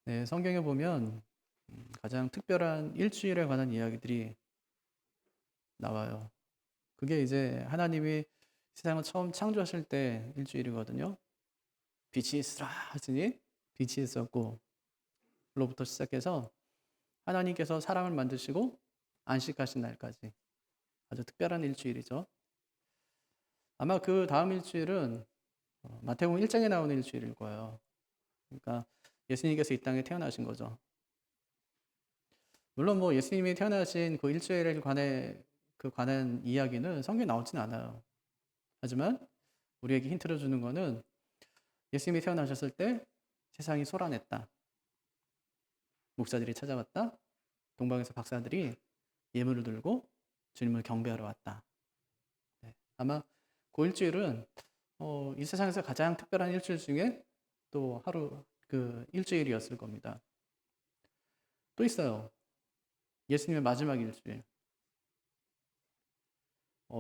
네, 성경에 보면 가장 특별한 일주일에 관한 이야기들이 나와요. 그게 이제 하나님이 세상을 처음 창조하실 때 일주일이거든요. 빛이 있으라 하시니 빛이 있었고, 로부터 시작해서 하나님께서 사람을 만드시고 안식하신 날까지 아주 특별한 일주일이죠. 아마 그 다음 일주일은 마태복음 1장에 나오는 일주일일 거예요. 그러니까 예수님께서 이 땅에 태어나신 거죠. 물론 뭐 예수님이 태어나신 그 일주일에 관한 이야기는 성경에 나오진 않아요. 하지만 우리에게 힌트를 주는 거는 예수님이 태어나셨을 때 세상이 소란했다. 목사들이 찾아왔다. 동방에서 박사들이 예물을 들고 주님을 경배하러 왔다. 네. 아마 그 일주일은 이 세상에서 가장 특별한 일주일 중에 또 하루 그 일주일이었을 겁니다. 또 있어요. 예수님의 마지막 일주일.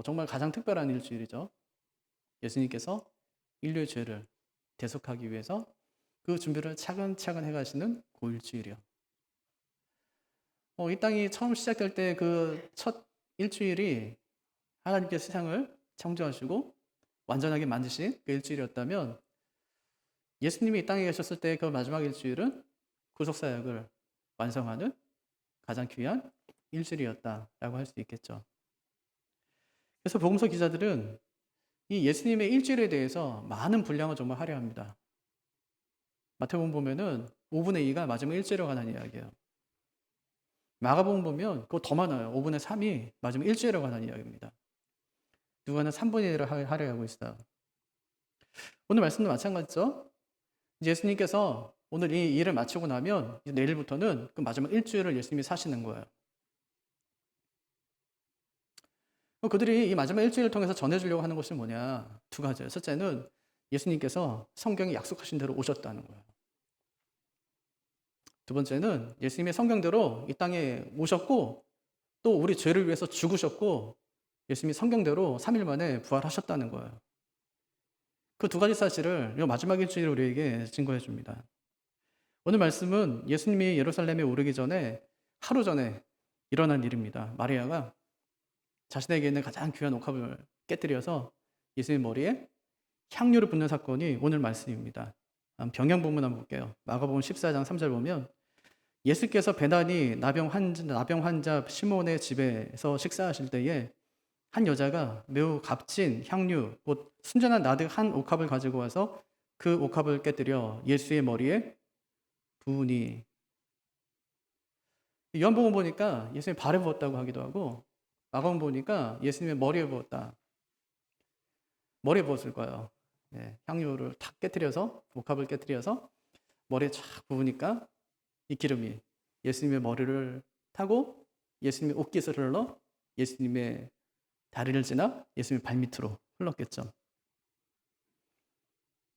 정말 가장 특별한 일주일이죠. 예수님께서 인류의 죄를 대속하기 위해서 그 준비를 차근차근 해가시는 그 일주일이요. 이 땅이 처음 시작될 때 그 첫 일주일이 하나님께서 세상을 창조하시고 완전하게 만드신 그 일주일이었다면 예수님이 이 땅에 계셨을 때 그 마지막 일주일은 구속사역을 완성하는 가장 귀한 일주일이었다라고 할 수 있겠죠. 그래서 복음서 기자들은 이 예수님의 일주일에 대해서 많은 분량을 정말 할애합니다. 마태복음 보면은 5분의 2가 마지막 일주일에 관한 이야기예요. 마가복음 보면 그거 더 많아요. 5분의 3이 마지막 일주일에 관한 이야기입니다. 누가는 3분의 1을 할애하고 있어요. 오늘 말씀도 마찬가지죠. 예수님께서 오늘 이 일을 마치고 나면 내일부터는 그 마지막 일주일을 예수님이 사시는 거예요. 그들이 이 마지막 일주일을 통해서 전해주려고 하는 것이 뭐냐? 두 가지예요. 첫째는 예수님께서 성경에 약속하신 대로 오셨다는 거예요. 두 번째는 예수님의 성경대로 이 땅에 오셨고 또 우리 죄를 위해서 죽으셨고 예수님이 성경대로 3일 만에 부활하셨다는 거예요. 그 두 가지 사실을 이 마지막 일주일 우리에게 증거해 줍니다. 오늘 말씀은 예수님이 예루살렘에 오르기 전에 하루 전에 일어난 일입니다. 마리아가 자신에게 있는 가장 귀한 옥합을 깨뜨려서 예수님 머리에 향료를 붓는 사건이 오늘 말씀입니다. 병영 본문 한번 볼게요. 마가복음 14장 3절 보면 예수께서 배단위 나병 환자 시몬의 집에서 식사하실 때에 한 여자가 매우 값진 향유, 곧 순전한 나득 한 옥합을 가지고 와서 그 옥합을 깨뜨려 예수의 머리에 부으니. 요한복음 보니까 예수님 발에 부었다고 하기도 하고 마가복음 보니까 예수님의 머리에 부었다. 머리에 부었을 거예요. 네, 향유를 탁 깨뜨려서 옥합을 깨뜨려서 머리에 쫙 부으니까 이 기름이 예수님의 머리를 타고 예수님의 옷깃을 흘러 예수님의 다리를 지나 예수님의 발밑으로 흘렀겠죠.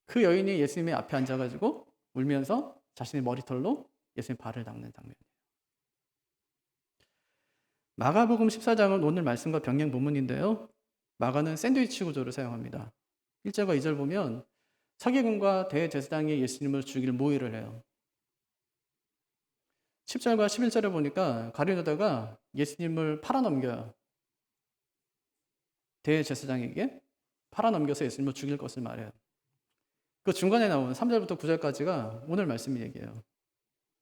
그 여인이 예수님의 앞에 앉아가지고 울면서 자신의 머리털로 예수님의 발을 닦는 장면이에요. 마가복음 14장은 오늘 말씀과 병행 본문인데요. 마가는 샌드위치 구조를 사용합니다. 1절과 2절 보면 서기관과 대제사장이 예수님을 죽일 모의를 해요. 10절과 11절을 보니까 가룟유다가 예수님을 팔아넘겨요. 대제사장에게 팔아넘겨서 예수님을 죽일 것을 말해요. 그 중간에 나온 3절부터 9절까지가 오늘 말씀 얘기예요.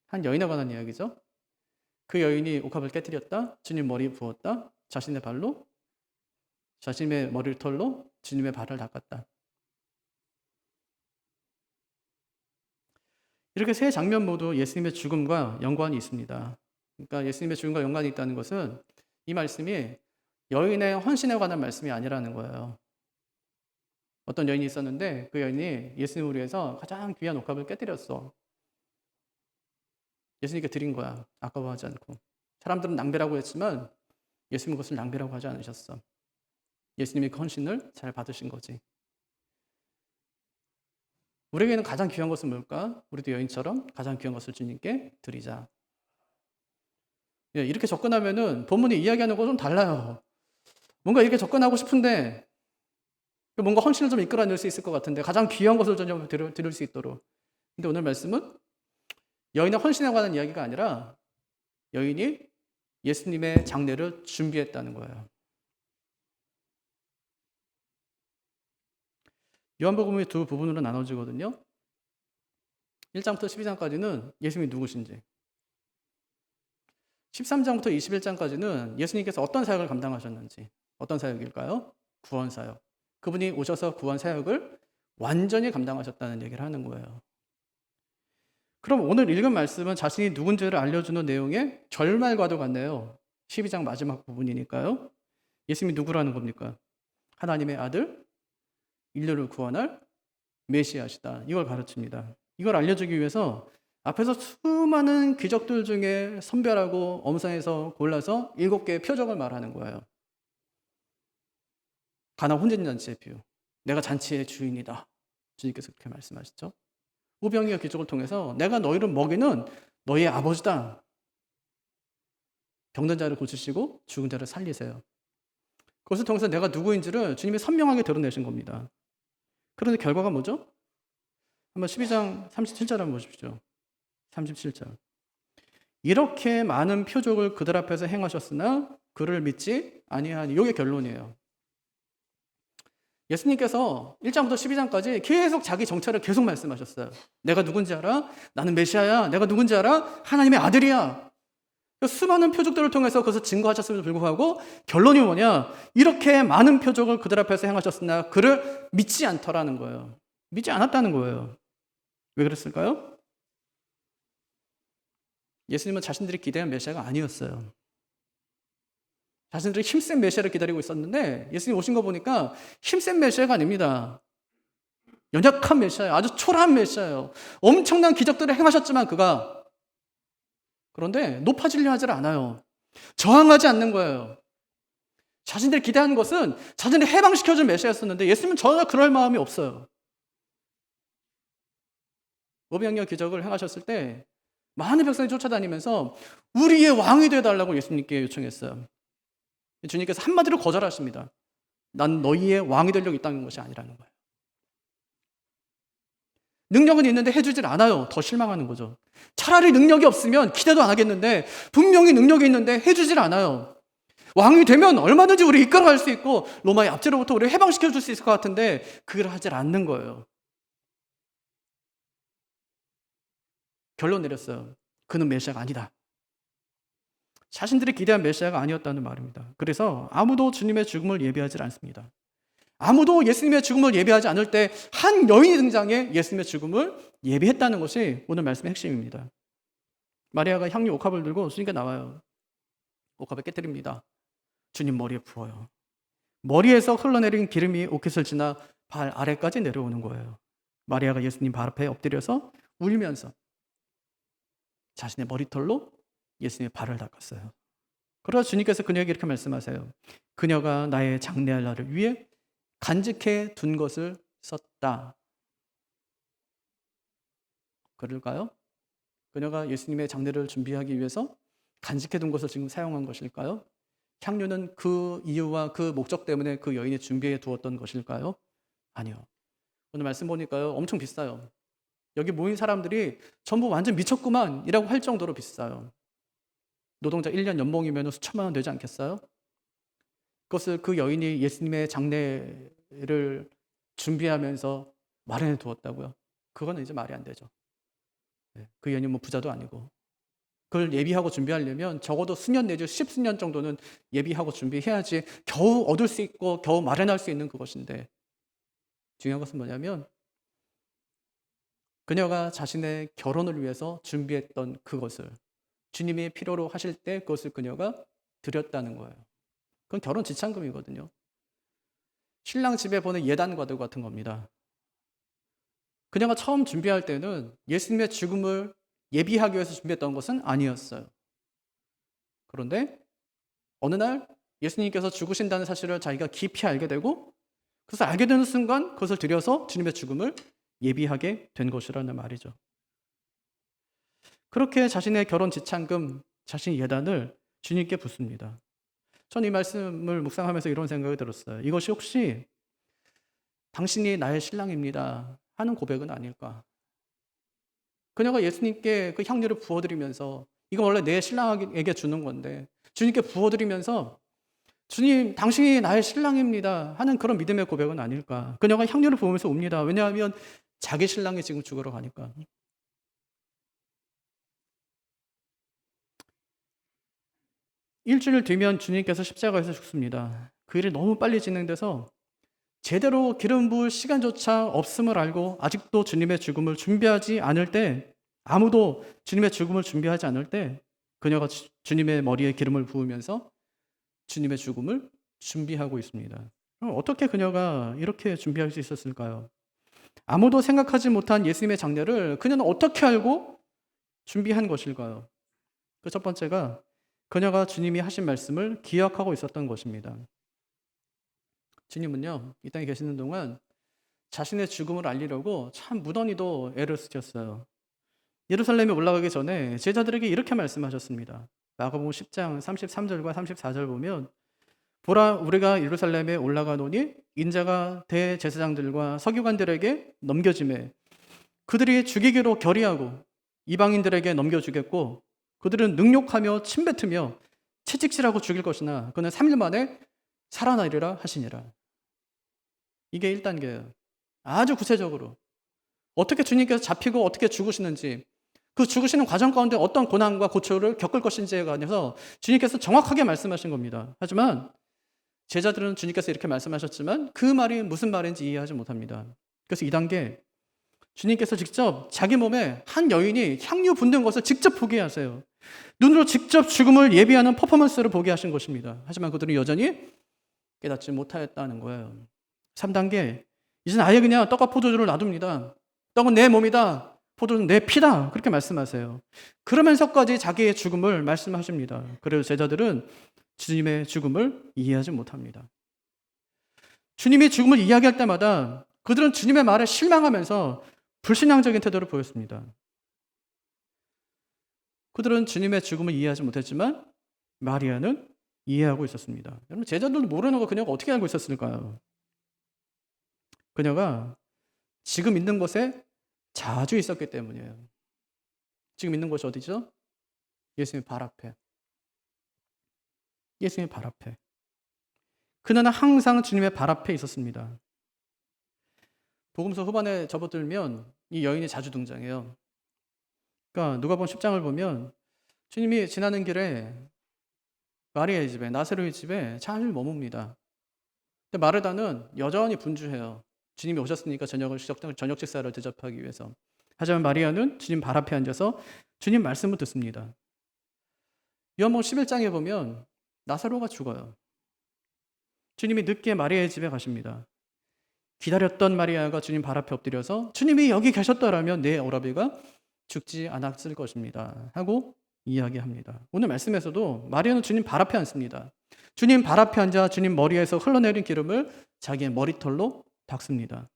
한 여인에 관한 이야기죠. 그 여인이 옥합을 깨뜨렸다. 주님 머리에 부었다. 자신의 발로 자신의 머리털로 주님의 발을 닦았다. 이렇게 세 장면 모두 예수님의 죽음과 연관이 있습니다. 그러니까 예수님의 죽음과 연관이 있다는 것은 이 말씀이 여인의 헌신에 관한 말씀이 아니라는 거예요. 어떤 여인이 있었는데 그 여인이 예수님을 위해서 가장 귀한 옥합을 깨뜨렸어. 예수님께 드린 거야. 아까워하지 않고. 사람들은 낭비라고 했지만 예수님은 그것을 낭비라고 하지 않으셨어. 예수님이 그 헌신을 잘 받으신 거지. 우리에게는 가장 귀한 것은 뭘까? 우리도 여인처럼 가장 귀한 것을 주님께 드리자. 이렇게 접근하면은 본문이 이야기하는 거 좀 달라요. 뭔가 이렇게 접근하고 싶은데 뭔가 헌신을 좀 이끌어낼 수 있을 것 같은데 가장 귀한 것을 좀 드릴 수 있도록. 근데 오늘 말씀은 여인의 헌신에 관한 이야기가 아니라 여인이 예수님의 장례를 준비했다는 거예요. 요한복음이 두 부분으로 나눠지거든요. 1장부터 12장까지는 예수님이 누구신지, 13장부터 21장까지는 예수님께서 어떤 사역을 감당하셨는지, 어떤 사역일까요? 구원 사역. 그분이 오셔서 구원 사역을 완전히 감당하셨다는 얘기를 하는 거예요. 그럼 오늘 읽은 말씀은 자신이 누군지를 알려주는 내용의 결말과도 같네요. 12장 마지막 부분이니까요. 예수님이 누구라는 겁니까? 하나님의 아들, 인류를 구원할 메시아시다. 이걸 가르칩니다. 이걸 알려주기 위해서 앞에서 수많은 기적들 중에 선별하고 엄선해서 골라서 7개의 표적을 말하는 거예요. 가나 혼인 잔치의 비유. 내가 잔치의 주인이다. 주님께서 그렇게 말씀하시죠. 우병이어 기적을 통해서 내가 너희를 먹이는 너희의 아버지다. 병든 자를 고치시고 죽은 자를 살리세요. 그것을 통해서 내가 누구인지를 주님이 선명하게 드러내신 겁니다. 그런데 결과가 뭐죠? 한번 12장 37절 한번 보십시오. 37절. 이렇게 많은 표적을 그들 앞에서 행하셨으나 그를 믿지 아니하니. 이게 결론이에요. 예수님께서 1장부터 12장까지 계속 자기 정체를 계속 말씀하셨어요. 내가 누군지 알아? 나는 메시아야. 내가 누군지 알아? 하나님의 아들이야. 수많은 표적들을 통해서 그것을 증거하셨음에도 불구하고 결론이 뭐냐? 이렇게 많은 표적을 그들 앞에서 행하셨으나 그를 믿지 않더라는 거예요. 믿지 않았다는 거예요. 왜 그랬을까요? 예수님은 자신들이 기대한 메시아가 아니었어요. 자신들이 힘센 메시아를 기다리고 있었는데 예수님 오신 거 보니까 힘센 메시아가 아닙니다. 연약한 메시아예요. 아주 초라한 메시아예요. 엄청난 기적들을 행하셨지만 그가 그런데 높아지려 하지 않아요. 저항하지 않는 거예요. 자신들이 기대하는 것은 자신을 해방시켜줄 메시아였었는데 예수님은 전혀 그럴 마음이 없어요. 오병이어 기적을 행하셨을 때 많은 백성이 쫓아다니면서 우리의 왕이 되어달라고 예수님께 요청했어요. 주님께서 한마디로 거절하십니다. 난 너희의 왕이 되려고 이 땅에 온 것이 아니라는 거예요. 능력은 있는데 해주질 않아요. 더 실망하는 거죠. 차라리 능력이 없으면 기대도 안 하겠는데 분명히 능력이 있는데 해주질 않아요. 왕이 되면 얼마든지 우리 이끌어갈 수 있고 로마의 압제로부터 우리를 해방시켜줄 수 있을 것 같은데 그걸 하질 않는 거예요. 결론 내렸어요. 그는 메시아가 아니다. 자신들이 기대한 메시아가 아니었다는 말입니다. 그래서 아무도 주님의 죽음을 예비하지 않습니다. 아무도 예수님의 죽음을 예비하지 않을 때 한 여인이 등장해 예수님의 죽음을 예비했다는 것이 오늘 말씀의 핵심입니다. 마리아가 향유 옥합을 들고 주님께 나와요. 옥합을 깨뜨립니다. 주님 머리에 부어요. 머리에서 흘러내린 기름이 옷깃을 지나 발 아래까지 내려오는 거예요. 마리아가 예수님 발 앞에 엎드려서 울면서 자신의 머리털로 예수님의 발을 닦았어요. 그러자 주님께서 그녀에게 이렇게 말씀하세요. 그녀가 나의 장례할 날을 위해 간직해 둔 것을 썼다. 그럴까요? 그녀가 예수님의 장례를 준비하기 위해서 간직해 둔 것을 지금 사용한 것일까요? 향유는 그 이유와 그 목적 때문에 그 여인이 준비해 두었던 것일까요? 아니요. 오늘 말씀 보니까요, 엄청 비싸요. 여기 모인 사람들이 전부 완전 미쳤구만 이라고 할 정도로 비싸요. 노동자 1년 연봉이면 수천만 원 되지 않겠어요? 그것을 그 여인이 예수님의 장례를 준비하면서 마련해 두었다고요? 그거는 이제 말이 안 되죠. 그 여인이 뭐 부자도 아니고 그걸 예비하고 준비하려면 적어도 수년 내지 10수년 정도는 예비하고 준비해야지 겨우 얻을 수 있고 겨우 마련할 수 있는 그것인데 중요한 것은 뭐냐면 그녀가 자신의 결혼을 위해서 준비했던 그것을 주님이 필요로 하실 때 그것을 그녀가 드렸다는 거예요. 그건 결혼 지참금이거든요. 신랑 집에 보낸 예단과도 같은 겁니다. 그녀가 처음 준비할 때는 예수님의 죽음을 예비하기 위해서 준비했던 것은 아니었어요. 그런데 어느 날 예수님께서 죽으신다는 사실을 자기가 깊이 알게 되고 그래서 알게 되는 순간 그것을 드려서 주님의 죽음을 예비하게 된 것이라는 말이죠. 그렇게 자신의 결혼 지참금, 자신의 예단을 주님께 붓습니다. 저는 이 말씀을 묵상하면서 이런 생각이 들었어요. 이것이 혹시 당신이 나의 신랑입니다 하는 고백은 아닐까? 그녀가 예수님께 그 향료를 부어드리면서 이거 원래 내 신랑에게 주는 건데 주님께 부어드리면서 주님 당신이 나의 신랑입니다 하는 그런 믿음의 고백은 아닐까. 그녀가 향료를 부으면서 웁니다. 왜냐하면 자기 신랑이 지금 죽으러 가니까. 일주일 뒤면 주님께서 십자가에서 죽습니다. 그 일이 너무 빨리 진행돼서 제대로 기름 부을 시간조차 없음을 알고 아직도 주님의 죽음을 준비하지 않을 때, 아무도 주님의 죽음을 준비하지 않을 때 그녀가 주님의 머리에 기름을 부으면서 주님의 죽음을 준비하고 있습니다. 그럼 어떻게 그녀가 이렇게 준비할 수 있었을까요? 아무도 생각하지 못한 예수님의 장례를 그녀는 어떻게 알고 준비한 것일까요? 그 첫 번째가 그녀가 주님이 하신 말씀을 기억하고 있었던 것입니다. 주님은요, 이 땅에 계시는 동안 자신의 죽음을 알리려고 참 무던히도 애를 쓰셨어요. 예루살렘에 올라가기 전에 제자들에게 이렇게 말씀하셨습니다. 마가복음 10장 33절과 34절 보면 보라 우리가 예루살렘에 올라가노니 인자가 대제사장들과 서기관들에게 넘겨지매 그들이 죽이기로 결의하고 이방인들에게 넘겨주겠고 그들은 능욕하며 침뱉으며 채찍질하고 죽일 것이나 그는 3일 만에 살아나리라 하시니라. 이게 1단계예요. 아주 구체적으로 어떻게 주님께서 잡히고 어떻게 죽으시는지, 그 죽으시는 과정 가운데 어떤 고난과 고초를 겪을 것인지에 관해서 주님께서 정확하게 말씀하신 겁니다. 하지만 제자들은 주님께서 이렇게 말씀하셨지만 그 말이 무슨 말인지 이해하지 못합니다. 그래서 2단계, 주님께서 직접 자기 몸에 한 여인이 향유 붓는 것을 직접 보게 하세요. 눈으로 직접 죽음을 예비하는 퍼포먼스를 보게 하신 것입니다. 하지만 그들은 여전히 깨닫지 못하였다는 거예요. 3단계, 이젠 아예 그냥 떡과 포도주를 놔둡니다. 떡은 내 몸이다, 포도주는 내 피다, 그렇게 말씀하세요. 그러면서까지 자기의 죽음을 말씀하십니다. 그래서 제자들은 주님의 죽음을 이해하지 못합니다. 주님이 죽음을 이야기할 때마다 그들은 주님의 말에 실망하면서 불신앙적인 태도를 보였습니다. 그들은 주님의 죽음을 이해하지 못했지만 마리아는 이해하고 있었습니다. 여러분, 제자들도 모르는 거 그녀가 어떻게 알고 있었을까요? 그녀가 지금 있는 곳에 자주 있었기 때문이에요. 지금 있는 곳이 어디죠? 예수님의 발 앞에. 예수님의 발 앞에. 그녀는 항상 주님의 발 앞에 있었습니다. 복음서 후반에 접어들면 이 여인이 자주 등장해요. 그러니까 누가복음 10장을 보면 주님이 지나는 길에 마리아의 집에, 나사로의 집에 잘 머뭅니다. 근데 마르다는 여전히 분주해요. 주님이 오셨으니까 저녁 식사를 대접하기 위해서. 하지만 마리아는 주님 발 앞에 앉아서 주님 말씀을 듣습니다. 요한복음 11장에 보면 나사로가 죽어요. 주님이 늦게 마리아의 집에 가십니다. 기다렸던 마리아가 주님 발 앞에 엎드려서 주님이 여기 계셨더라면 내 오라비가 죽지 않았을 것입니다 하고 이야기합니다. 오늘 말씀에서도 마리아는 주님 발 앞에 앉습니다. 주님 발 앞에 앉아 주님 머리에서 흘러내린 기름을 자기의 머리털로 닦습니다.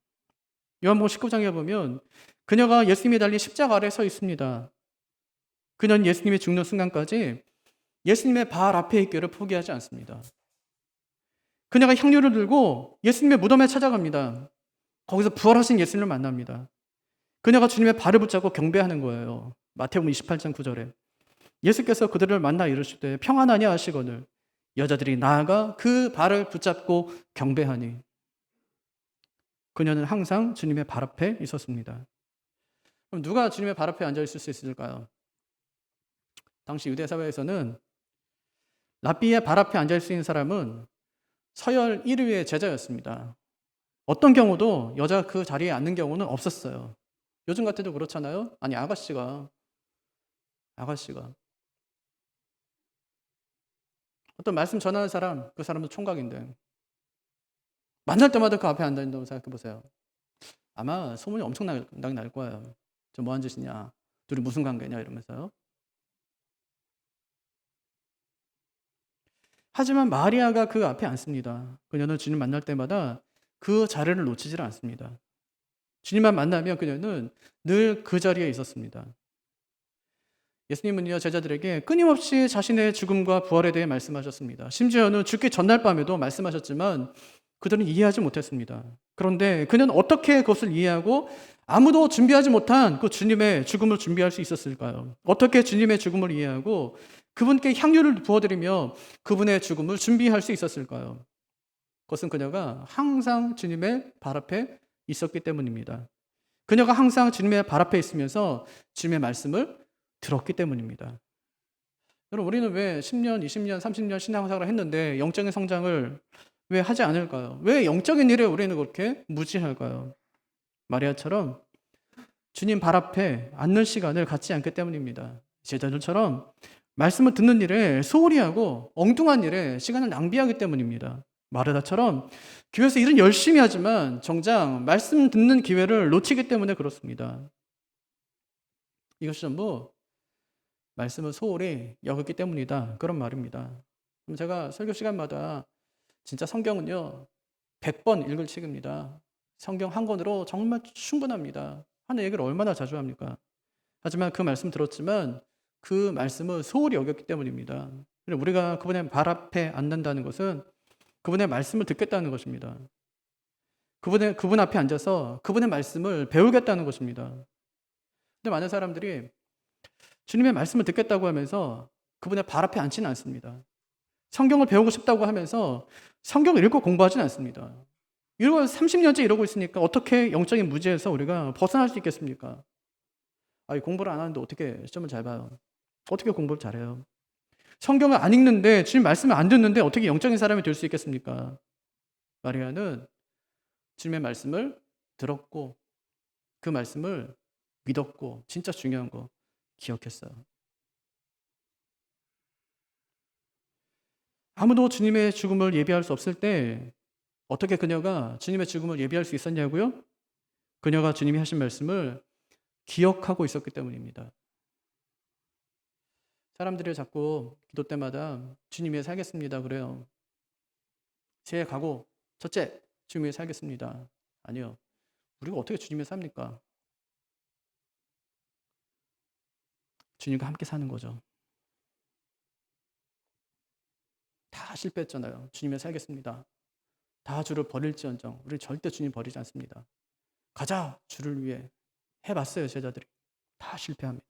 요한복음 19장에 보면 그녀가 예수님이 달린 십자가 아래 서 있습니다. 그녀는 예수님이 죽는 순간까지 예수님의 발 앞에 있기를 포기하지 않습니다. 그녀가 향료를 들고 예수님의 무덤에 찾아갑니다. 거기서 부활하신 예수님을 만납니다. 그녀가 주님의 발을 붙잡고 경배하는 거예요. 마태복음 28장 9절에 예수께서 그들을 만나 이르시되 평안하냐 하시거늘 여자들이 나아가 그 발을 붙잡고 경배하니. 그녀는 항상 주님의 발 앞에 있었습니다. 그럼 누가 주님의 발 앞에 앉아 있을 수 있을까요? 당시 유대 사회에서는 랍비의 발 앞에 앉아 있을 수 있는 사람은 서열 1위의 제자였습니다. 어떤 경우도 여자가 그 자리에 앉는 경우는 없었어요. 요즘 같아도 그렇잖아요. 아니 아가씨가 어떤 말씀 전하는 사람, 그 사람도 총각인데 만날 때마다 그 앞에 앉아 있다고 생각해 보세요. 아마 소문이 엄청나게 날 거예요. 저 뭐한 짓이냐, 둘이 무슨 관계냐 이러면서요. 하지만 마리아가 그 앞에 앉습니다. 그녀는 주님 만날 때마다 그 자리를 놓치질 않습니다. 주님만 만나면 그녀는 늘 그 자리에 있었습니다. 예수님은요 제자들에게 끊임없이 자신의 죽음과 부활에 대해 말씀하셨습니다. 심지어는 죽기 전날 밤에도 말씀하셨지만 그들은 이해하지 못했습니다. 그런데 그녀는 어떻게 그것을 이해하고 아무도 준비하지 못한 그 주님의 죽음을 준비할 수 있었을까요? 어떻게 주님의 죽음을 이해하고 그분께 향유를 부어드리며 그분의 죽음을 준비할 수 있었을까요? 그것은 그녀가 항상 주님의 발 앞에 있었기 때문입니다. 그녀가 항상 주님의 발 앞에 있으면서 주님의 말씀을 들었기 때문입니다. 여러분, 우리는 왜 10년, 20년, 30년 신앙생활을 했는데 영적인 성장을 왜 하지 않을까요? 왜 영적인 일에 우리는 그렇게 무지할까요? 마리아처럼 주님 발 앞에 앉는 시간을 갖지 않기 때문입니다. 제자들처럼 말씀을 듣는 일에 소홀히 하고 엉뚱한 일에 시간을 낭비하기 때문입니다. 마르다처럼 교회에서 일은 열심히 하지만 정작 말씀 듣는 기회를 놓치기 때문에 그렇습니다. 이것이 전부 말씀을 소홀히 여겼기 때문이다. 그런 말입니다. 그럼 제가 설교 시간마다 진짜 성경은요 100번 읽을 책입니다. 성경 한 권으로 정말 충분합니다. 하는 얘기를 얼마나 자주 합니까? 하지만 그 말씀 들었지만 그 말씀을 소홀히 여겼기 때문입니다. 우리가 그분의 발 앞에 앉는다는 것은 그분의 말씀을 듣겠다는 것입니다. 그분 앞에 앉아서 그분의 말씀을 배우겠다는 것입니다. 근데 많은 사람들이 주님의 말씀을 듣겠다고 하면서 그분의 발 앞에 앉지는 않습니다. 성경을 배우고 싶다고 하면서 성경을 읽고 공부하지는 않습니다. 이러고 30년째 이러고 있으니까 어떻게 영적인 무지에서 우리가 벗어날 수 있겠습니까? 공부를 안 하는데 어떻게 시험을 잘 봐요? 어떻게 공부를 잘해요? 성경을 안 읽는데 주님 말씀을 안 듣는데 어떻게 영적인 사람이 될 수 있겠습니까? 마리아는 주님의 말씀을 들었고 그 말씀을 믿었고 진짜 중요한 거 기억했어요. 아무도 주님의 죽음을 예비할 수 없을 때 어떻게 그녀가 주님의 죽음을 예비할 수 있었냐고요? 그녀가 주님이 하신 말씀을 기억하고 있었기 때문입니다. 사람들이 자꾸 기도 때마다 주님 위해 살겠습니다 그래요. 제 각오 첫째, 주님 위해 살겠습니다. 아니요. 우리가 어떻게 주님 위해 삽니까? 주님과 함께 사는 거죠. 다 실패했잖아요. 주님 위해 살겠습니다. 다 주를 버릴지언정 우리 절대 주님 버리지 않습니다. 가자 주를 위해 해봤어요. 제자들이 다 실패합니다.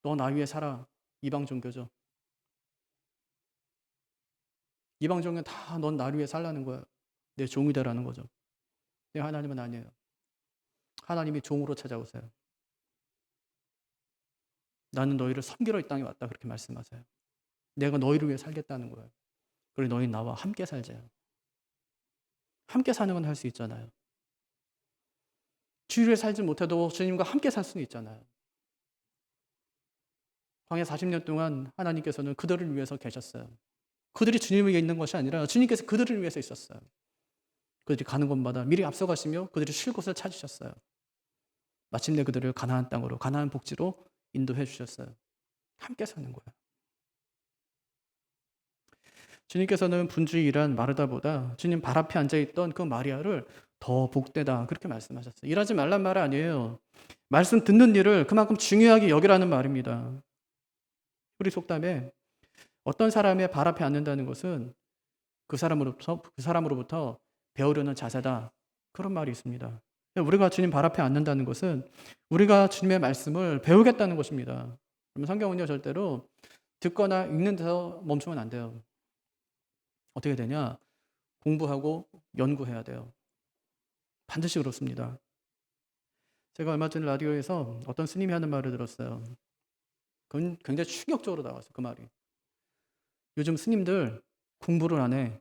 너 나 위해 살아. 이방 종교죠. 이방 종교는 다 넌 나를 위해 살라는 거야. 내 종이 되라는 거죠. 근데 하나님은 아니에요. 하나님이 종으로 찾아오세요. 나는 너희를 섬기러 이 땅에 왔다 그렇게 말씀하세요. 내가 너희를 위해 살겠다는 거예요. 그리고 너희 나와 함께 살자요. 함께 사는 건 할 수 있잖아요. 주일에 살지 못해도 주님과 함께 살 수는 있잖아요. 광야 40년 동안 하나님께서는 그들을 위해서 계셨어요. 그들이 주님을 위해 있는 것이 아니라 주님께서 그들을 위해서 있었어요. 그들이 가는 곳마다 미리 앞서가시며 그들이 쉴 곳을 찾으셨어요. 마침내 그들을 가나안 땅으로, 가나안 복지로 인도해 주셨어요. 함께 사는 거예요. 주님께서는 분주일한 마르다보다 주님 발 앞에 앉아있던 그 마리아를 더 복되다 그렇게 말씀하셨어요. 일하지 말란 말 아니에요. 말씀 듣는 일을 그만큼 중요하게 여기라는 말입니다. 우리 속담에 어떤 사람의 발 앞에 앉는다는 것은 그 사람으로부터 배우려는 자세다. 그런 말이 있습니다. 우리가 주님 발 앞에 앉는다는 것은 우리가 주님의 말씀을 배우겠다는 것입니다. 그러면 성경은요 절대로 듣거나 읽는 데서 멈추면 안 돼요. 어떻게 되냐? 공부하고 연구해야 돼요. 반드시 그렇습니다. 제가 얼마 전에 라디오에서 어떤 스님이 하는 말을 들었어요. 그건 굉장히 충격적으로 나왔어요. 그 말이. 요즘 스님들 공부를 안 해.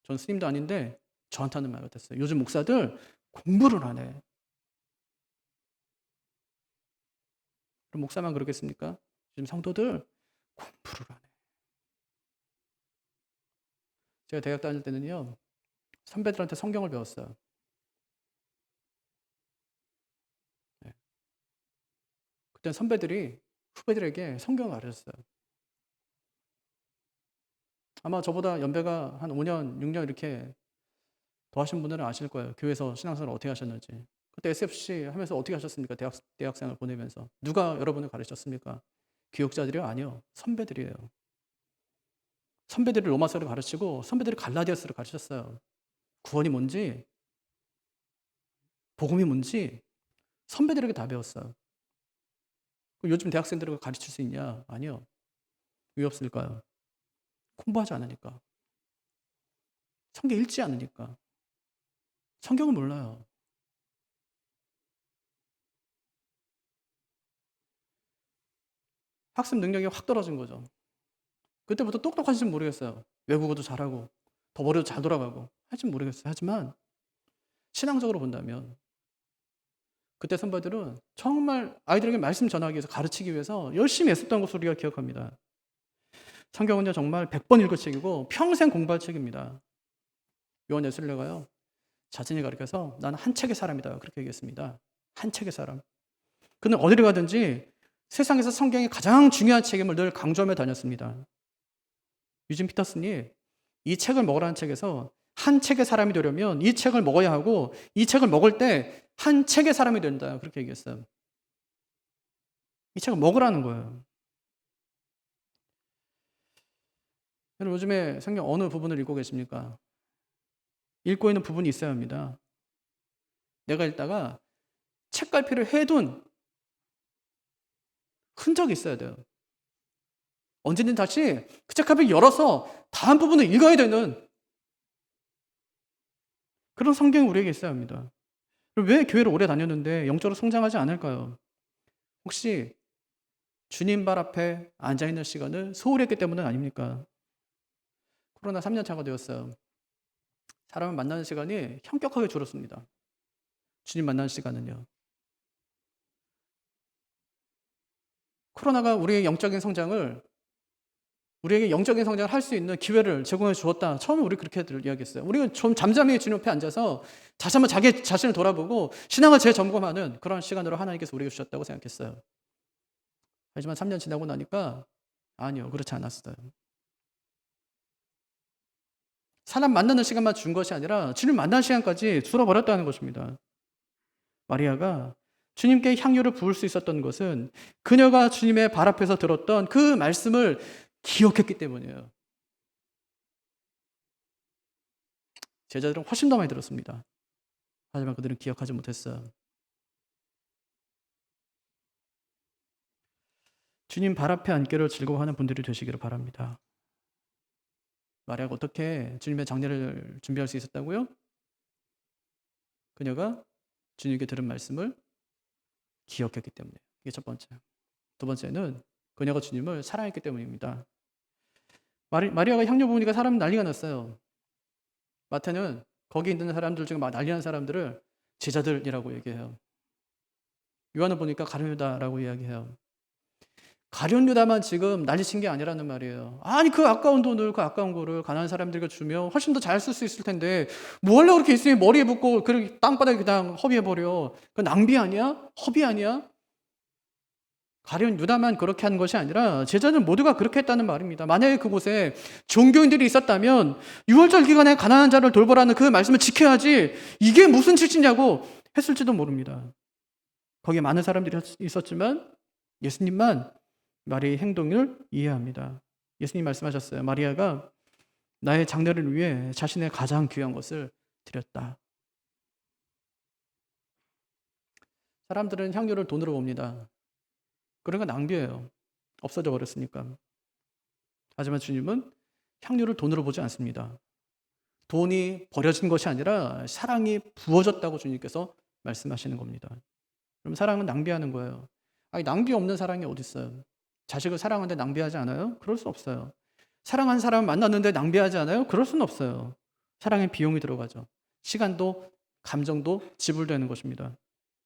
전 스님도 아닌데 저한테 하는 말 같았어요. 요즘 목사들 공부를 안 해. 그럼 목사만 그러겠습니까? 요즘 성도들 공부를 안 해. 제가 대학 다닐 때는요. 선배들한테 성경을 배웠어요. 네. 그때 선배들이 후배들에게 성경을 가르쳤어요. 아마 저보다 연배가 한 5년, 6년 이렇게 더 하신 분들은 아실 거예요. 교회에서 신앙생활을 어떻게 하셨는지. 그때 SFC 하면서 어떻게 하셨습니까? 대학생을 보내면서. 누가 여러분을 가르쳤습니까? 교육자들이요? 아니요. 선배들이에요. 선배들이 로마서를 가르치고 선배들이 갈라디아서를 가르쳤어요. 구원이 뭔지, 복음이 뭔지 선배들에게 다 배웠어요. 요즘 대학생들에게 가르칠 수 있냐? 아니요. 왜 없을까요? 공부하지 않으니까. 성경 읽지 않으니까. 성경을 몰라요. 학습 능력이 확 떨어진 거죠. 그때부터 똑똑하신지 모르겠어요. 외국어도 잘하고 더 머리도 잘 돌아가고 할지 모르겠어요. 하지만 신앙적으로 본다면 그때 선배들은 정말 아이들에게 말씀 전하기 위해서 가르치기 위해서 열심히 애썼던 것을 우리가 기억합니다. 성경은요 정말 100번 읽을 책이고 평생 공부할 책입니다. 요한 예술가가요 자신이 가르쳐서 나는 한 책의 사람이다 그렇게 얘기했습니다. 한 책의 사람. 그는 어디를 가든지 세상에서 성경이 가장 중요한 책임을 늘 강조하며 다녔습니다. 유진 피터슨이 이 책을 먹으라는 책에서 한 책의 사람이 되려면 이 책을 먹어야 하고 이 책을 먹을 때 한 책의 사람이 된다 그렇게 얘기했어요. 이 책을 먹으라는 거예요. 여러분 요즘에 성경 어느 부분을 읽고 계십니까? 읽고 있는 부분이 있어야 합니다. 내가 읽다가 책갈피를 해둔 흔적이 있어야 돼요. 언제든 다시 그 책갈피를 열어서 다음 부분을 읽어야 되는 그런 성경이 우리에게 있어야 합니다. 왜 교회를 오래 다녔는데 영적으로 성장하지 않을까요? 혹시 주님 발 앞에 앉아있는 시간을 소홀히 했기 때문은 아닙니까? 코로나 3년 차가 되었어요. 사람을 만나는 시간이 현격하게 줄었습니다. 주님 만나는 시간은요. 코로나가 우리의 영적인 성장을 우리에게 영적인 성장을 할 수 있는 기회를 제공해 주었다. 처음에 우리 그렇게 이야기했어요. 우리가 좀 잠잠히 주님 옆에 앉아서 다시 한번 자기 자신을 돌아보고 신앙을 재점검하는 그런 시간으로 하나님께서 우리에게 주셨다고 생각했어요. 하지만 3년 지나고 나니까 아니요. 그렇지 않았어요. 사람 만나는 시간만 준 것이 아니라 주님 만나는 시간까지 줄어버렸다는 것입니다. 마리아가 주님께 향유를 부을 수 있었던 것은 그녀가 주님의 발 앞에서 들었던 그 말씀을 기억했기 때문이에요. 제자들은 훨씬 더 많이 들었습니다. 하지만 그들은 기억하지 못했어요. 주님 발 앞에 앉기를 즐거워하는 분들이 되시기를 바랍니다. 마리아가 어떻게 주님의 장례를 준비할 수 있었다고요? 그녀가 주님께 들은 말씀을 기억했기 때문이에요. 이게 첫 번째. 두 번째는 그녀가 주님을 사랑했기 때문입니다. 마리아가 향유 부으니까 사람 난리가 났어요. 마태는 거기 있는 사람들 중에 막 난리난 사람들을 제자들이라고 얘기해요. 요한을 보니까 가룟유다라고 이야기해요. 가룟유다만 지금 난리친 게 아니라는 말이에요. 아니 그 아까운 돈을 그 아까운 거를 가난한 사람들에게 주면 훨씬 더 잘 쓸 수 있을 텐데 뭐 하려고 그렇게 있으니 머리에 붓고 그렇게 땅바닥에 그냥 허비해버려. 그 낭비 아니야? 허비 아니야? 가룟 유다만 그렇게 하는 것이 아니라 제자들 모두가 그렇게 했다는 말입니다. 만약에 그곳에 종교인들이 있었다면 6월절 기간에 가난한 자를 돌보라는 그 말씀을 지켜야지 이게 무슨 짓이냐고 했을지도 모릅니다. 거기에 많은 사람들이 있었지만 예수님만 마리아의 행동을 이해합니다. 예수님 말씀하셨어요. 마리아가 나의 장례를 위해 자신의 가장 귀한 것을 드렸다. 사람들은 향유를 돈으로 봅니다. 그런 건 낭비예요. 없어져 버렸으니까. 하지만 주님은 향유를 돈으로 보지 않습니다. 돈이 버려진 것이 아니라 사랑이 부어졌다고 주님께서 말씀하시는 겁니다. 그럼 사랑은 낭비하는 거예요. 아니, 낭비 없는 사랑이 어디 있어요? 자식을 사랑하는데 낭비하지 않아요? 그럴 수 없어요. 사랑하는 사람을 만났는데 낭비하지 않아요? 그럴 수는 없어요. 사랑에 비용이 들어가죠. 시간도 감정도 지불되는 것입니다.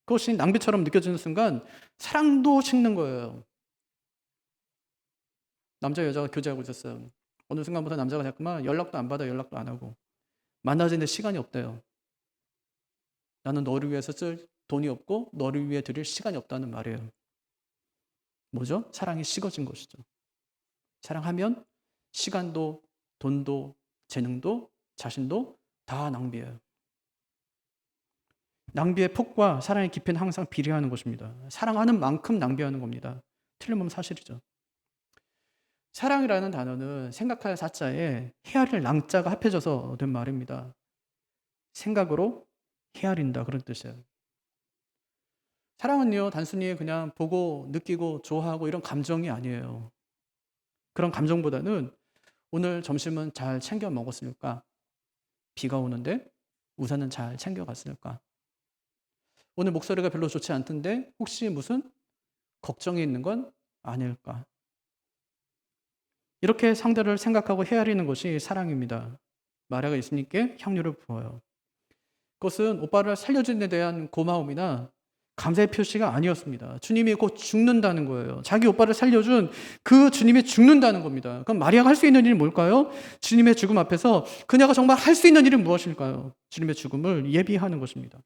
그것이 낭비처럼 느껴지는 순간 사랑도 식는 거예요. 남자 여자가 교제하고 있었어요. 어느 순간부터 남자가 자꾸만 연락도 안 받아 연락도 안 하고 만나지는데 시간이 없대요. 나는 너를 위해서 쓸 돈이 없고 너를 위해 드릴 시간이 없다는 말이에요. 뭐죠? 사랑이 식어진 것이죠. 사랑하면 시간도 돈도 재능도 자신도 다 낭비해요. 낭비의 폭과 사랑의 깊이는 항상 비례하는 것입니다. 사랑하는 만큼 낭비하는 겁니다. 틀림없는 사실이죠. 사랑이라는 단어는 생각할 사자에 헤아릴 랑자가 합해져서 된 말입니다. 생각으로 헤아린다 그런 뜻이에요. 사랑은요 단순히 그냥 보고 느끼고 좋아하고 이런 감정이 아니에요. 그런 감정보다는 오늘 점심은 잘 챙겨 먹었을까? 비가 오는데 우산은 잘 챙겨갔을까? 오늘 목소리가 별로 좋지 않던데 혹시 무슨 걱정이 있는 건 아닐까? 이렇게 상대를 생각하고 헤아리는 것이 사랑입니다. 마리아가 예수님께 향유를 부어요. 그것은 오빠를 살려준 데 대한 고마움이나 감사의 표시가 아니었습니다. 주님이 곧 죽는다는 거예요. 자기 오빠를 살려준 그 주님이 죽는다는 겁니다. 그럼 마리아가 할 수 있는 일이 뭘까요? 주님의 죽음 앞에서 그녀가 정말 할 수 있는 일은 무엇일까요? 주님의 죽음을 예비하는 것입니다.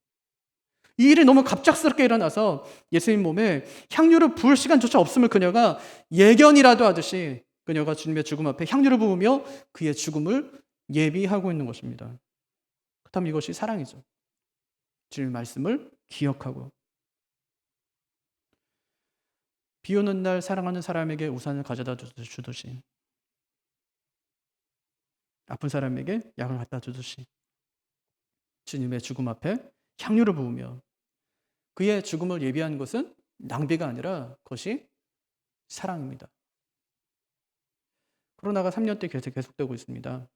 이 일이 너무 갑작스럽게 일어나서 예수님 몸에 향유를 부을 시간조차 없음을 그녀가 예견이라도 하듯이 그녀가 주님의 죽음 앞에 향유를 부으며 그의 죽음을 예비하고 있는 것입니다. 그렇다면 이것이 사랑이죠. 주님의 말씀을 기억하고 비 오는 날 사랑하는 사람에게 우산을 가져다 주듯이 아픈 사람에게 약을 갖다 주듯이 주님의 죽음 앞에 향유를 부으며 그의 죽음을 예비한 것은 낭비가 아니라 그것이 사랑입니다. 코로나가 3년째 계속되고 있습니다.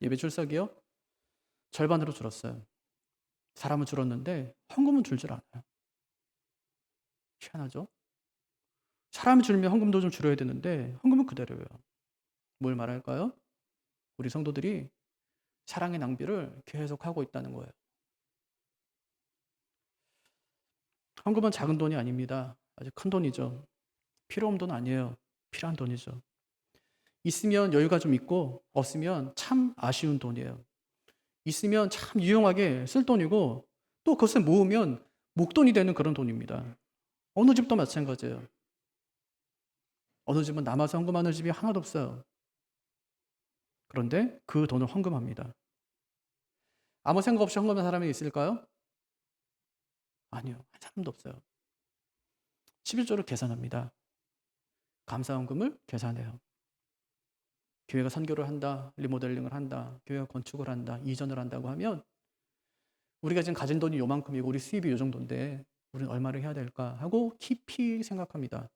예배 출석이요? 절반으로 줄었어요. 사람은 줄었는데 헌금은 줄질 않아요. 희한하죠? 사람이 줄면 헌금도 좀 줄여야 되는데 헌금은 그대로예요. 뭘 말할까요? 우리 성도들이 사랑의 낭비를 계속하고 있다는 거예요. 헌금은 작은 돈이 아닙니다. 아주 큰 돈이죠. 필요 없는 돈 아니에요. 필요한 돈이죠. 있으면 여유가 좀 있고 없으면 참 아쉬운 돈이에요. 있으면 참 유용하게 쓸 돈이고 또 그것을 모으면 목돈이 되는 그런 돈입니다. 어느 집도 마찬가지예요. 어느 집은 남아서 헌금하는 집이 하나도 없어요. 그런데 그 돈을 헌금합니다. 아무 생각 없이 헌금하는 사람이 있을까요? 아니요. 한 사람도 없어요. 11조를 계산합니다. 감사 헌금을 계산해요. 교회가 선교를 한다, 리모델링을 한다, 교회가 건축을 한다, 이전을 한다고 하면 우리가 지금 가진 돈이 요만큼이고 우리 수입이 요 정도인데 우리는 얼마를 해야 될까 하고 깊이 생각합니다.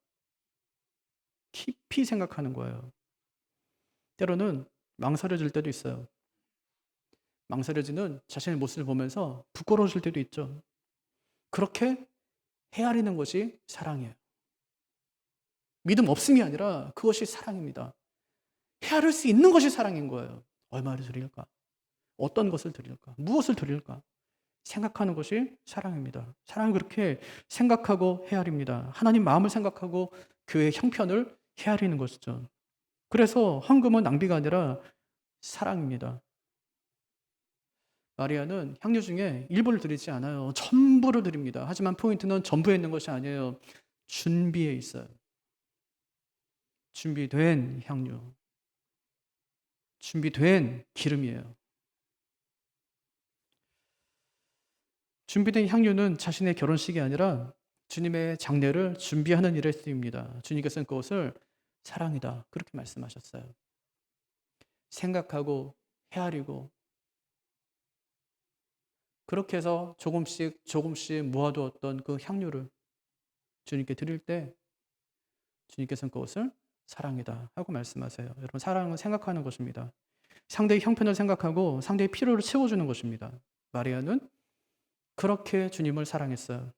깊이 생각하는 거예요. 때로는 망설여질 때도 있어요. 망설여지는 자신의 모습을 보면서 부끄러워질 때도 있죠. 그렇게 헤아리는 것이 사랑이에요. 믿음 없음이 아니라 그것이 사랑입니다. 헤아릴 수 있는 것이 사랑인 거예요. 얼마를 드릴까? 어떤 것을 드릴까? 무엇을 드릴까? 생각하는 것이 사랑입니다. 사랑은 그렇게 생각하고 헤아립니다. 하나님 마음을 생각하고 교회의 형편을 헤아리는 것이죠. 그래서 헌금은 낭비가 아니라 사랑입니다. 마리아는 향유 중에 일부를 드리지 않아요. 전부를 드립니다. 하지만 포인트는 전부에 있는 것이 아니에요. 준비에 있어요. 준비된 향유. 준비된 기름이에요. 준비된 향유는 자신의 결혼식이 아니라 주님의 장례를 준비하는 일에 쓰입니다. 주님께서는 그것을 사랑이다. 그렇게 말씀하셨어요. 생각하고 헤아리고 그렇게 해서 조금씩 모아두었던 그 향유를 주님께 드릴 때 주님께서는 그것을 사랑이다 하고 말씀하세요. 여러분 사랑은 생각하는 것입니다. 상대의 형편을 생각하고 상대의 필요를 채워주는 것입니다. 마리아는 그렇게 주님을 사랑했어요.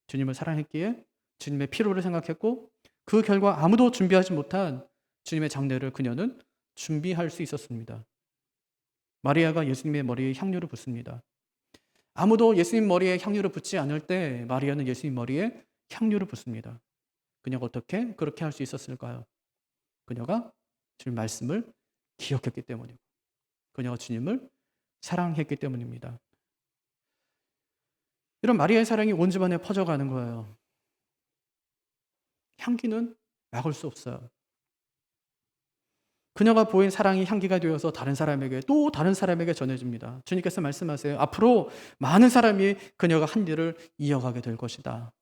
주님을 사랑했기에 주님의 필요를 생각했고 그 결과 아무도 준비하지 못한 주님의 장례를 그녀는 준비할 수 있었습니다. 마리아가 예수님의 머리에 향유를 붓습니다. 아무도 예수님 머리에 향유를 붓지 않을 때 마리아는 예수님 머리에 향유를 붓습니다. 그녀가 어떻게 그렇게 할 수 있었을까요? 그녀가 주님 말씀을 기억했기 때문이고 그녀가 주님을 사랑했기 때문입니다. 이런 마리아의 사랑이 온 집안에 퍼져가는 거예요. 향기는 막을 수 없어요. 그녀가 보인 사랑이 향기가 되어서 다른 사람에게 또 다른 사람에게 전해집니다. 주님께서 말씀하세요. 앞으로 많은 사람이 그녀가 한 일을 이어가게 될 것이다.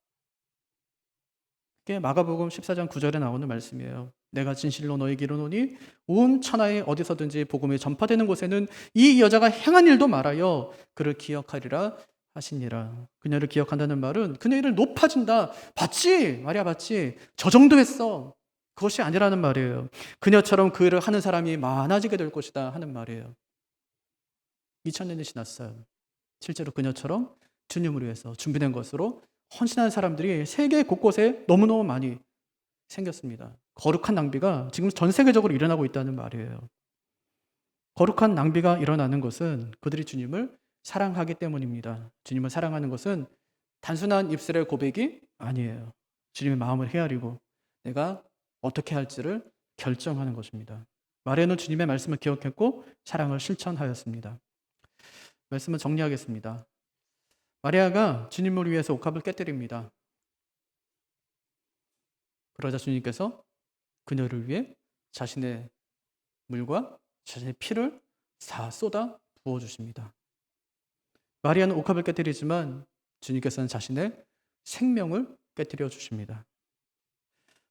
그게 마가복음 14장 9절에 나오는 말씀이에요. 내가 진실로 너에게 이르노니 온 천하에 어디서든지 복음이 전파되는 곳에는 이 여자가 행한 일도 말하여 그를 기억하리라 하시니라. 그녀를 기억한다는 말은 그녀의 일을 높아진다. 봤지? 마리아 봤지? 저 정도 했어. 그것이 아니라는 말이에요. 그녀처럼 그 일을 하는 사람이 많아지게 될 것이다 하는 말이에요. 2000년이 지났어요. 실제로 그녀처럼 주님을 위해서 준비된 것으로 헌신한 사람들이 세계 곳곳에 너무너무 많이 생겼습니다. 거룩한 낭비가 지금 전 세계적으로 일어나고 있다는 말이에요. 거룩한 낭비가 일어나는 것은 그들이 주님을 사랑하기 때문입니다. 주님을 사랑하는 것은 단순한 입술의 고백이 아니에요. 주님의 마음을 헤아리고 내가 어떻게 할지를 결정하는 것입니다. 마리아는 주님의 말씀을 기억했고 사랑을 실천하였습니다. 말씀을 정리하겠습니다. 마리아가 주님을 위해서 옥합을 깨뜨립니다. 그러자 주님께서 그녀를 위해 자신의 물과 자신의 피를 다 쏟아 부어주십니다. 마리아는 옥합을 깨뜨리지만 주님께서는 자신의 생명을 깨뜨려 주십니다.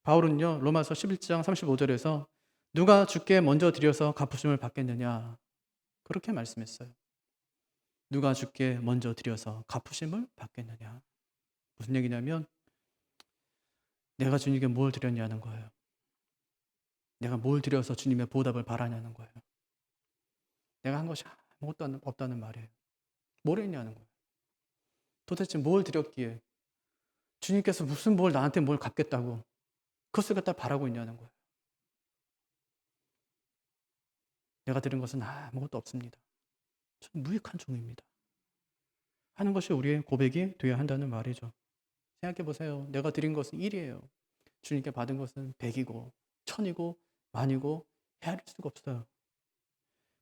바울은요, 로마서 11장 35절에서 누가 주께 먼저 드려서 갚으심을 받겠느냐 그렇게 말씀했어요. 누가 주께 먼저 드려서 갚으심을 받겠느냐. 무슨 얘기냐면 내가 주님께 뭘 드렸냐는 거예요. 내가 뭘 드려서 주님의 보답을 바라냐는 거예요. 내가 한 것이 아무것도 없다는 말이에요. 뭘 했냐는 거예요. 도대체 뭘 드렸기에 주님께서 무슨 뭘 나한테 뭘 갚겠다고 그것을 갖다 바라고 있냐는 거예요. 내가 드린 것은 아무것도 없습니다. 저는 무익한 종입니다. 하는 것이 우리의 고백이 되어야 한다는 말이죠. 생각해 보세요. 내가 드린 것은 1이에요. 주님께 받은 것은 100이고 1000이고 만이고 헤아릴 수가 없어요.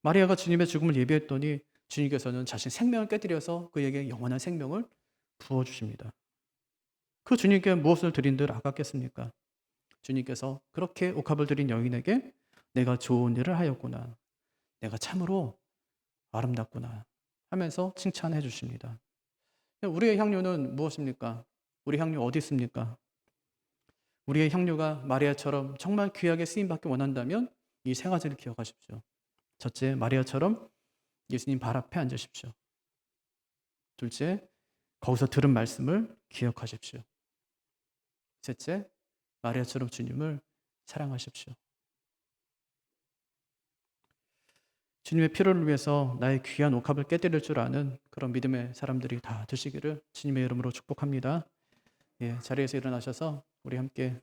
마리아가 주님의 죽음을 예비했더니 주님께서는 자신 생명을 깨뜨려서 그에게 영원한 생명을 부어주십니다. 그 주님께 무엇을 드린들 아깝겠습니까? 주님께서 그렇게 옥합을 드린 여인에게 내가 좋은 일을 하였구나. 내가 참으로 아름답구나 하면서 칭찬해 주십니다. 우리의 향료는 무엇입니까? 우리 향료 어디 있습니까? 우리의 향료가 마리아처럼 정말 귀하게 쓰임받기 원한다면 이 세 가지를 기억하십시오. 첫째, 마리아처럼 예수님 발 앞에 앉으십시오. 둘째, 거기서 들은 말씀을 기억하십시오. 셋째, 마리아처럼 주님을 사랑하십시오. 주님의 필요를 위해서 나의 귀한 옥합을 깨뜨릴 줄 아는 그런 믿음의 사람들이 다 되시기를 주님의 이름으로 축복합니다. 자리에서 일어나셔서 우리 함께